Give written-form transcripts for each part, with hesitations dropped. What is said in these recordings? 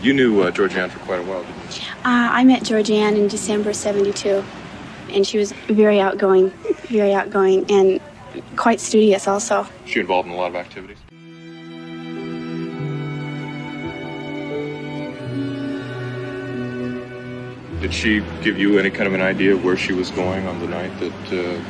You knew Georgann for quite a while, didn't you? I met Georgann in December '72, and she was very outgoing, and quite studious also. Was she involved in a lot of activities? Did she give you any kind of an idea of where she was going on the night that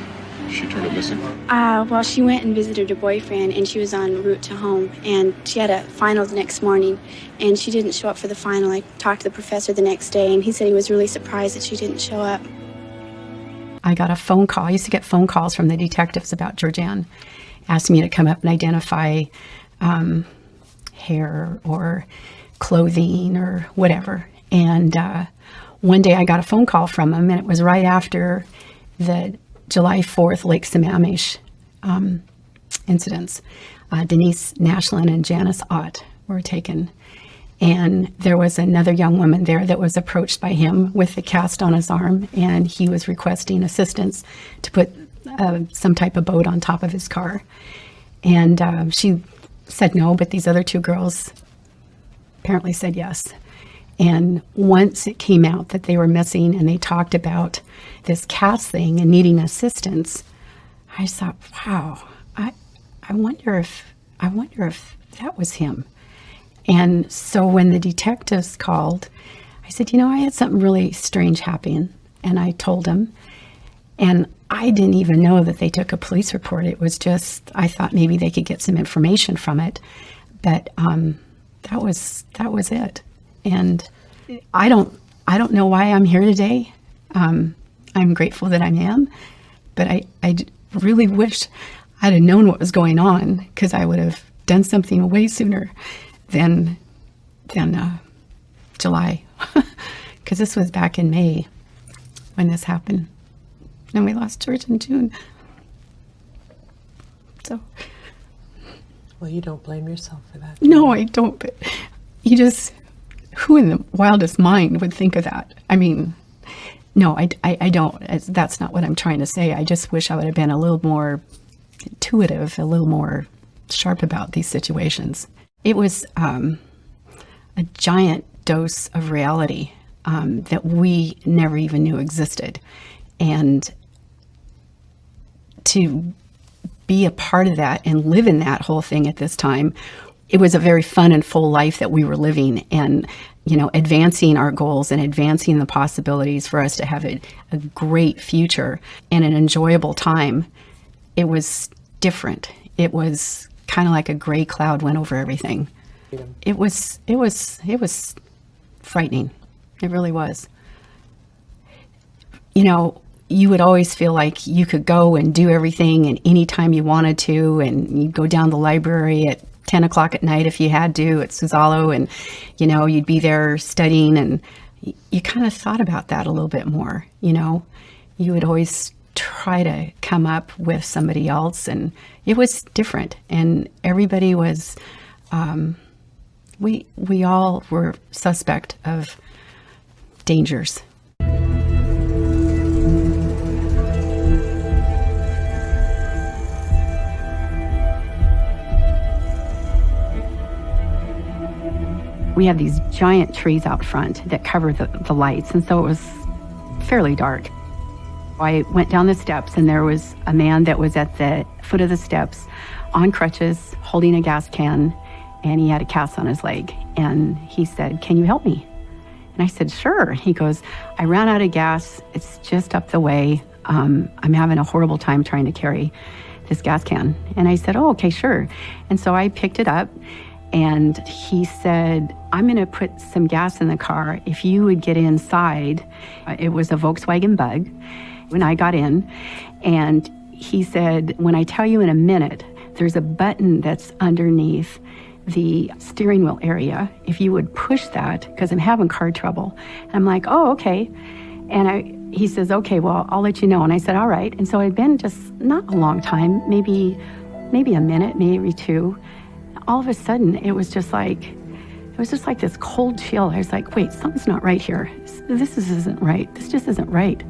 she turned up missing? Well, she went and visited her boyfriend, and she was en route to home, and she had a final the next morning, and she didn't show up for the final. I talked to the professor the next day, and he said he was really surprised that she didn't show up. I got a phone call. I used to get phone calls from the detectives about Georgann, asking me to come up and identify hair or clothing or whatever. And one day I got a phone call from him, and it was right after the July 4th Lake Sammamish incidents. Denise Nashlin and Janice Ott were taken. And there was another young woman there that was approached by him with a cast on his arm, and he was requesting assistance to put some type of boat on top of his car. And she said no, but these other two girls apparently said yes. And once it came out that they were missing and they talked about this cast thing and needing assistance, I thought, wow, I wonder if that was him. And so when the detectives called, I said, you know, I had something really strange happen. And I told them, and I didn't even know that they took a police report. It was just, I thought maybe they could get some information from it. But that was it. And I don't know why I'm here today. I'm grateful that I am, but I really wish I'd have known what was going on, because I would have done something way sooner than July, because this was back in May when this happened, and we lost George in June. So, well, you don't blame yourself for that. No, I don't. But you just, who in the wildest mind would think of that? I mean, no, I don't. That's not what I'm trying to say. I just wish I would have been a little more intuitive, a little more sharp about these situations. It was a giant dose of reality that we never even knew existed. And to be a part of that and live in that whole thing at this time, it was a very fun and full life that we were living, and, you know, advancing our goals and advancing the possibilities for us to have a great future and an enjoyable time. It was different. It was kind of like a gray cloud went over everything. It was frightening. It really was. You know, you would always feel like you could go and do everything and anytime you wanted to, and you'd go down the library at 10 o'clock at night if you had to at Suzalo, and, you know, you'd be there studying, and you kind of thought about that a little bit more. You know, you would always try to come up with somebody else, and it was different, and everybody was we all were suspect of dangers. We had these giant trees out front that covered the lights, and so it was fairly dark. I went down the steps, and there was a man that was at the foot of the steps on crutches, holding a gas can, and he had a cast on his leg. And he said, "Can you help me?" And I said, "Sure." He goes, "I ran out of gas. It's just up the way. I'm having a horrible time trying to carry this gas can." And I said, "Oh, okay, sure." And so I picked it up, and he said, "I'm going to put some gas in the car if you would get inside." It was a Volkswagen Bug. When I got in, and he said, "When I tell you in a minute, there's a button that's underneath the steering wheel area. If you would push that, because I'm having car trouble." And I'm like, "Oh, okay." And he says, "Okay, well, I'll let you know." And I said, "All right." And so it'd been just not a long time, maybe a minute, maybe two. All of a sudden, it was just like this cold chill. I was like, "Wait, something's not right here. This isn't right. This just isn't right."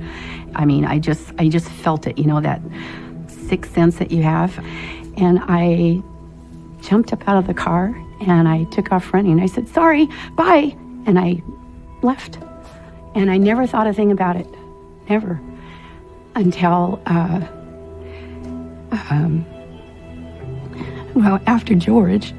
I mean, I just felt it, you know, that sixth sense that you have. And I jumped up out of the car and I took off running. I said, "Sorry, bye." And I left. And I never thought a thing about it. Never. Until, well, after George,